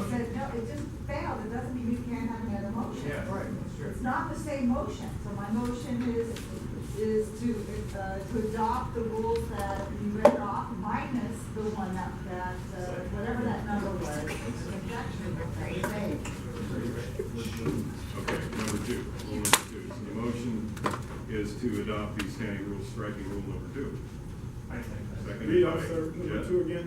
said, no, it just failed, it doesn't mean you can't have another motion. Yeah, right, that's true. It's not the same motion, so my motion is to adopt the rules that you read off, minus the one that, whatever that number was, objectionable, that was made. Okay, number 2. Rule number 2. So the motion is to adopt the standing rules, striking rule number 2. Seconded Read by off, sir, number Jeff. 2 again.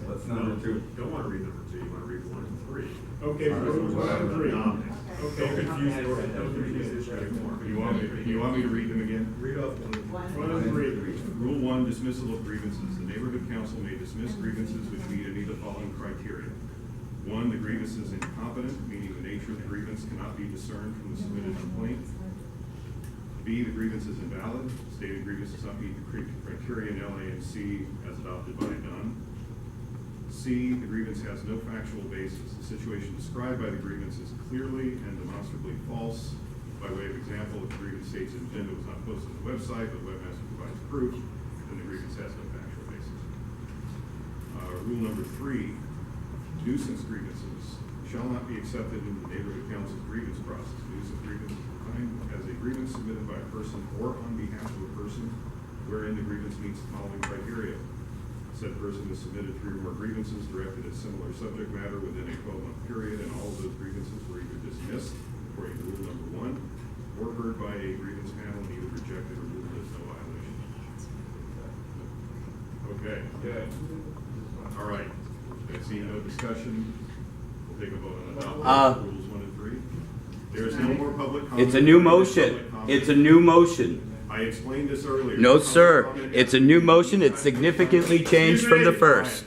What's No, number 2? Don't want to read number 2, you want to read 1 and 3. Okay, All right, go to what 1 and 3. Okay. Don't confuse the order, don't confuse this anymore. You want me to read them again? Read off 1 and 3. 1 and 3. Rule 1, dismissal of grievances. The neighborhood council may dismiss grievances which meet any of the following criteria. 1, the grievance is incompetent, meaning the nature of the grievance cannot be discerned from the submitted complaint. B, the grievance is invalid. Stated grievance does not meet the criteria in LA and C as adopted by Dunn. C, the grievance has no factual basis. The situation described by the grievance is clearly and demonstrably false. By way of example, if the grievance states an agenda was not posted on the website, but the webmaster provides proof, then the grievance has no factual basis. Rule number 3, nuisance grievances shall not be accepted in the neighborhood council's grievance process. Nuisance grievance is defined as a grievance submitted by a person or on behalf of a person wherein the grievance meets the following criteria. Said person has submitted 3 or more grievances directed at similar subject matter within a 12-month period, and all of those grievances were either dismissed according to rule number 1 or heard by a grievance panel and either rejected or ruled as no violation. Okay. Good. All right. I see no discussion. We'll take a vote on rules 1 and 3. There is no more public comment. It's a new motion. It's a new motion. I explained this earlier. No, sir. It's a new motion. It's significantly changed from the first.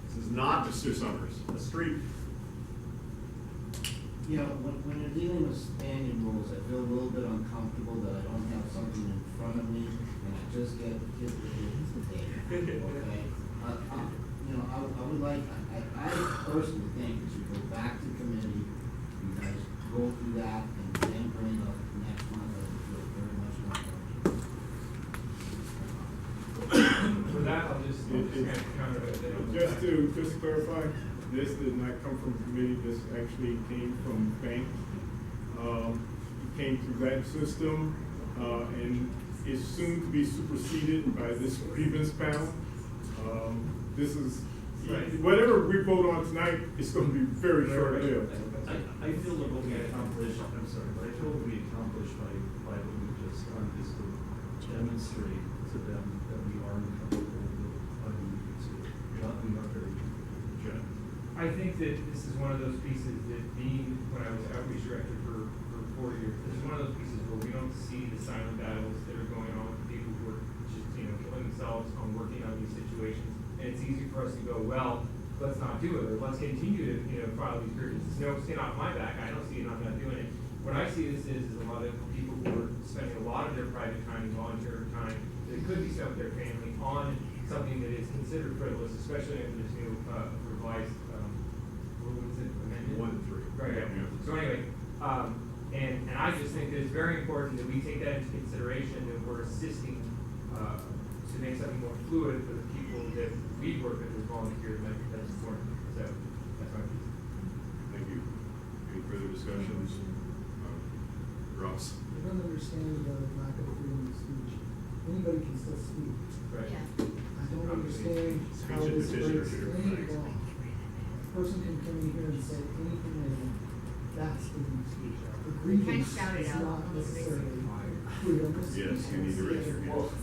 This is not Mr. Summers. A street. You know, when you're dealing with standing rules, I feel a little bit uncomfortable that I don't have something in front of me and I just get hit with the data, okay? You know, I would like, I personally think we should go back to committee, you guys go through that and then bring up next month. I would feel very much more comfortable. For that, I'll just kind of counter it. Just to clarify, this did not come from committee, this actually came from bank. It came through that system, and is soon to be superseded by this grievance panel. This is, whatever we vote on tonight, it's gonna be very short-lived. I feel that what we accomplished, I'm sorry, but I feel what we accomplished by what we just done is to demonstrate to them that we are comfortable with unmuted. We are very good. I think that this is one of those pieces that being, when I was outreach director for 4 years, this is one of those pieces where we don't see the silent battles that are going on with people who are just, killing themselves on working on these situations. And it's easy for us to go, well, let's not do it, or let's continue to, file these grievances. No skin off my back, I don't see it, I'm not doing it. What I see this is a lot of people who are spending a lot of their private time, volunteer time, that could be spent with their family on something that is considered frivolous, especially under this new, revised, what was it, amendment? 1 and 3. Right, yeah. So anyway, and I just think that it's very important that we take that into consideration, that we're assisting, to make something more fluid for the people that we work with as volunteers, and I think that's important. So, that's my piece. Thank you. Any further discussions? Ross? I don't understand the lack of freedom of speech. Anybody can still speak. Right. Yeah. I don't understand how Speech and this petition are breaks two any different law. A person can come in here and say anything they want. That's freedom of speech. The grievance shout it is out. not necessarily freedom of speech. Yes, you need to raise your hand.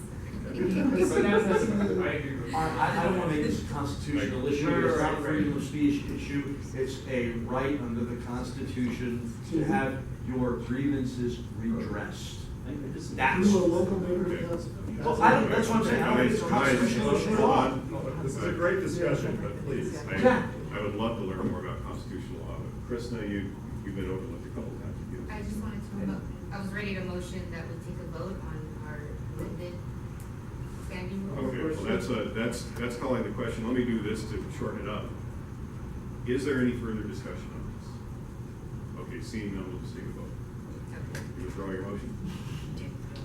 But that's, I agree with you. I don't wanna make this a constitutional issue, it's not a freedom of speech issue, it's a right under the Constitution to have your grievances redressed. That's. You a local neighborhood council. Well, that's what I'm saying, I don't think it's a constitutional issue at all. This is a great discussion, but please. I would love to learn more about constitutional law, but Krishna, you've been overlooked a couple times. I just wanted to, I was ready to motion that we take a vote on our amended standing rules. Okay, well, that's calling the question. Let me do this to shorten it up. Is there any further discussion on this? Okay, seeing none, we'll just take a vote. Okay. You withdraw your motion?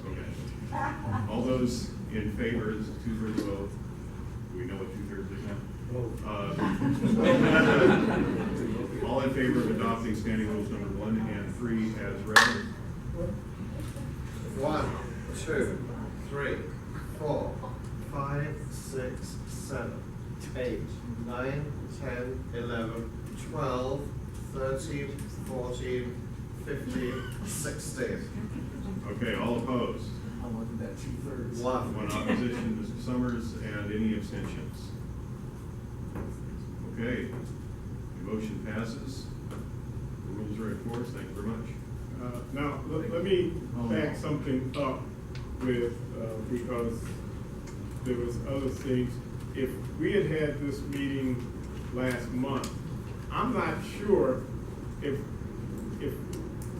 Okay. All those in favor, is a 2/3 vote. Do we know what 2/3 is now? All in favor of adopting standing rules number 1 and 3 as read? 1, 2, 3, 4, 5, 6, 7, 8, 9, 10, 11, 12, 13, 14, 15, 16. Okay, all opposed? I wasn't that 2/3. One opposition, Mr. Summers, and any abstentions? Okay, the motion passes. The rules are in force. Thank you very much. Now, let me back something up with, because there was other things. If we had had this meeting last month, I'm not sure if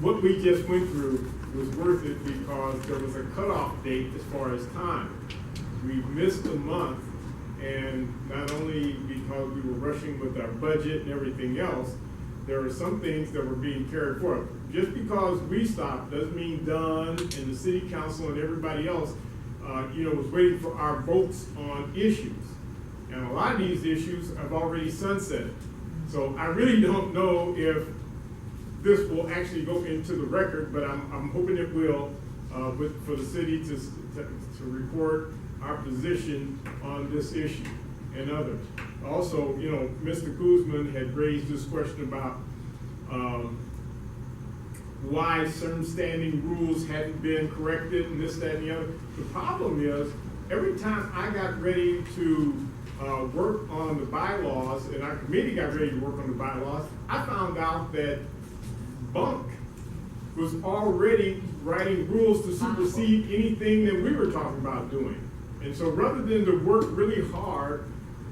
what we just went through was worth it, because there was a cutoff date as far as time. We missed a month, and not only because we were rushing with our budget and everything else, there were some things that were being carried forward. Just because we stopped doesn't mean Dunn and the city council and everybody else, was waiting for our votes on issues. And a lot of these issues have already sunsetted. So I really don't know if this will actually go into the record, but I'm hoping it will, for the city to report our position on this issue and others. Also, Mr. Kuzman had raised this question about why certain standing rules hadn't been corrected and this, that, and the other. The problem is, every time I got ready to work on the bylaws, and our committee got ready to work on the bylaws, I found out that Bunk was already writing rules to supersede anything that we were talking about doing. And so rather than to work really hard,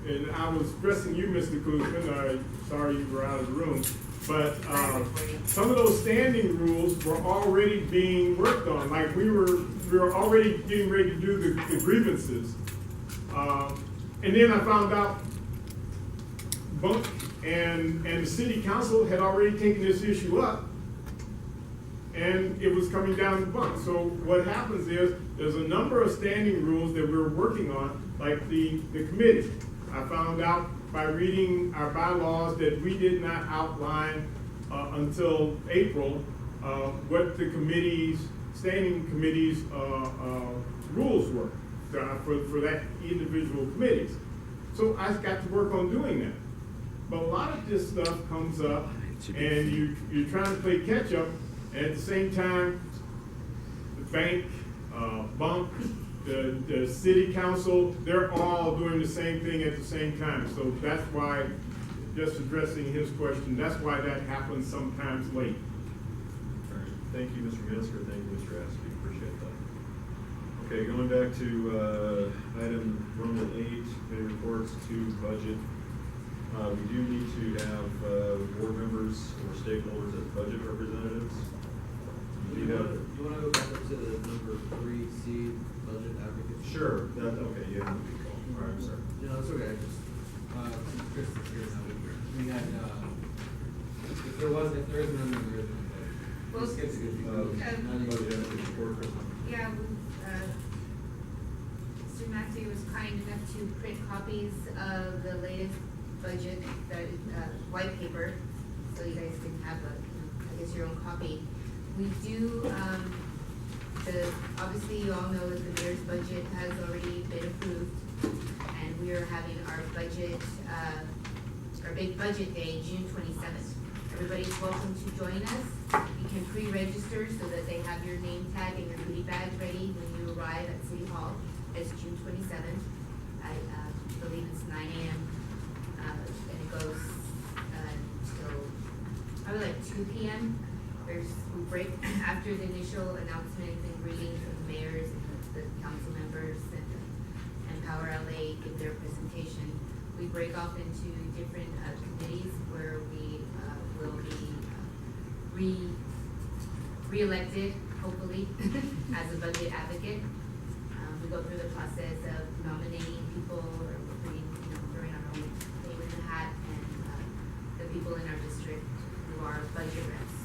and I was stressing you, Mr. Kuzman, sorry you were out of the room, but some of those standing rules were already being worked on. Like we were already getting ready to do the grievances. And then I found out Bunk and the city council had already taken this issue up, and it was coming down to Bunk. So what happens is, there's a number of standing rules that we're working on, like the committee. I found out by reading our bylaws that we did not outline until April what the standing committee's rules were for that individual committees. So I got to work on doing that. But a lot of this stuff comes up, and you're trying to play catch up, and at the same time, the bank, Bunk, the city council, they're all doing the same thing at the same time. So that's why, just addressing his question, that's why that happens sometimes late. All right. Thank you, Mr. Minister. Thank you, Mr. Askey. Appreciate that. Okay, going back to item Roman 8, committee reports to budget. We do need to have board members or stakeholders as budget representatives. You want to go back up to the number 3C, budget advocate? Sure. Okay, yeah. All right, I'm sorry. No, it's okay. Just, since Chris is here now, we had, if there is none, then there is none. Well, Just gets a good yeah, Mr. Matthew was kind enough to print copies of the latest budget, white paper, so you guys can have I guess your own copy. We do, obviously you all know that the mayor's budget has already been approved, and we are having our budget, our big budget day, June 27th. Everybody's welcome to join us. You can pre-register so that they have your name tag and your goodie bag ready when you arrive at City Hall. It's June 27th. I believe it's 9 a.m. And it goes until probably like 2 p.m. We break after the initial announcement and greetings of the mayors and the council members and Power LA give their presentation. We break off into different committees where we will be re-elected, hopefully, as a budget advocate. We go through the process of nominating people or throwing our own name in the hat, and the people in our district who are budget reps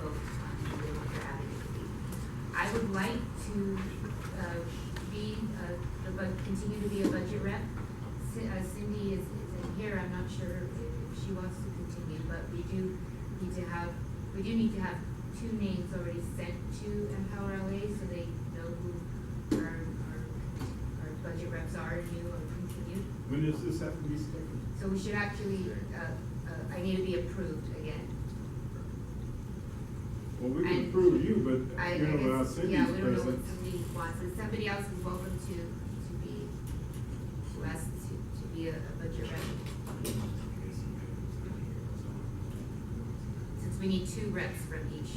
vote on who they want their advocate to be. I would like to continue to be a budget rep. Cindy is in here. I'm not sure if she wants to continue, but we do need to have 2 names already sent to Empower LA so they know who our budget reps are and you are continued. When does this have to be scheduled? So we should actually, I need to be approved again. Well, we can And approve you, but, I you know, without guess, Cindy's yeah, we don't know presence. what somebody wants, and somebody else is welcome to ask to be a budget rep. Since we need 2 reps from each